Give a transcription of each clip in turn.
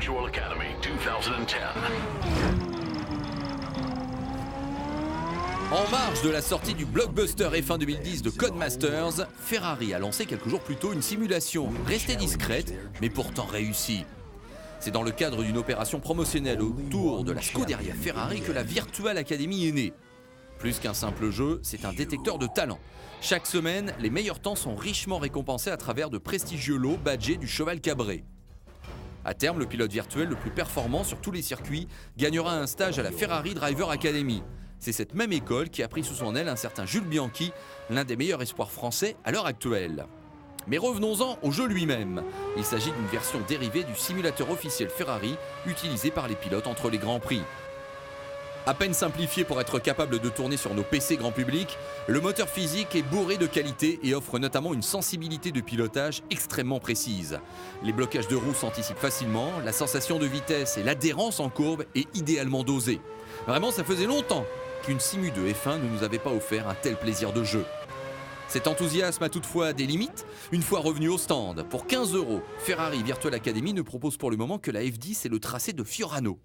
Virtual Academy 2010. En marge de la sortie du blockbuster F1 2010 de Codemasters, Ferrari a lancé quelques jours plus tôt une simulation restée discrète, mais pourtant réussie. C'est dans le cadre d'une opération promotionnelle autour de la Scuderia Ferrari que la Virtual Academy est née. Plus qu'un simple jeu, c'est un détecteur de talent. Chaque semaine, les meilleurs temps sont richement récompensés à travers de prestigieux lots badgés du cheval cabré. À terme, le pilote virtuel le plus performant sur tous les circuits gagnera un stage à la Ferrari Driver Academy. C'est cette même école qui a pris sous son aile un certain Jules Bianchi, l'un des meilleurs espoirs français à l'heure actuelle. Mais revenons-en au jeu lui-même. Il s'agit d'une version dérivée du simulateur officiel Ferrari utilisé par les pilotes entre les grands prix. À peine simplifié pour être capable de tourner sur nos PC grand public, le moteur physique est bourré de qualité et offre notamment une sensibilité de pilotage extrêmement précise. Les blocages de roues s'anticipent facilement, la sensation de vitesse et l'adhérence en courbe est idéalement dosée. Vraiment, ça faisait longtemps qu'une simu de F1 ne nous avait pas offert un tel plaisir de jeu. Cet enthousiasme a toutefois des limites. Une fois revenu au stand, pour 15 €, Ferrari Virtual Academy ne propose pour le moment que la F10 et le tracé de Fiorano.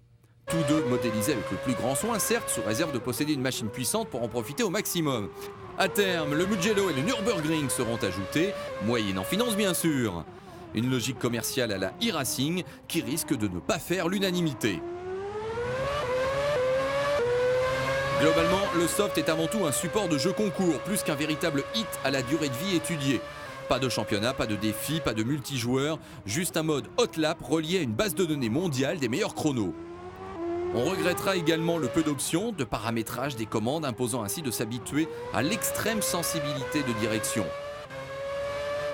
Tous deux modélisés avec le plus grand soin, certes, sous réserve de posséder une machine puissante pour en profiter au maximum. À terme, le Mugello et le Nürburgring seront ajoutés, moyennant finance bien sûr. Une logique commerciale à la e-racing qui risque de ne pas faire l'unanimité. Globalement, le soft est avant tout un support de jeu concours, plus qu'un véritable hit à la durée de vie étudiée. Pas de championnat, pas de défi, pas de multijoueur, juste un mode hot lap relié à une base de données mondiale des meilleurs chronos. On regrettera également le peu d'options, de paramétrage des commandes, imposant ainsi de s'habituer à l'extrême sensibilité de direction.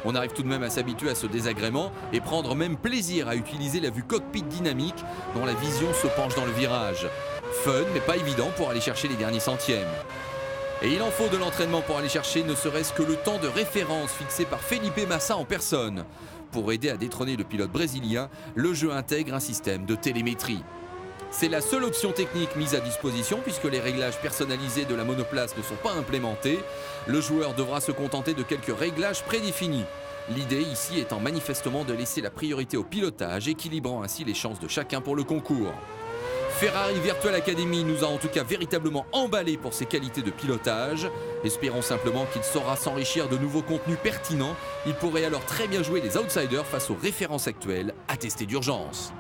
On arrive tout de même à s'habituer à ce désagrément et prendre même plaisir à utiliser la vue cockpit dynamique dont la vision se penche dans le virage. Fun, mais pas évident pour aller chercher les derniers centièmes. Et il en faut de l'entraînement pour aller chercher ne serait-ce que le temps de référence fixé par Felipe Massa en personne. Pour aider à détrôner le pilote brésilien, le jeu intègre un système de télémétrie. C'est la seule option technique mise à disposition puisque les réglages personnalisés de la monoplace ne sont pas implémentés. Le joueur devra se contenter de quelques réglages prédéfinis. L'idée ici étant manifestement de laisser la priorité au pilotage, équilibrant ainsi les chances de chacun pour le concours. Ferrari Virtual Academy nous a en tout cas véritablement emballés pour ses qualités de pilotage. Espérons simplement qu'il saura s'enrichir de nouveaux contenus pertinents. Il pourrait alors très bien jouer les outsiders face aux références actuelles attestées d'urgence.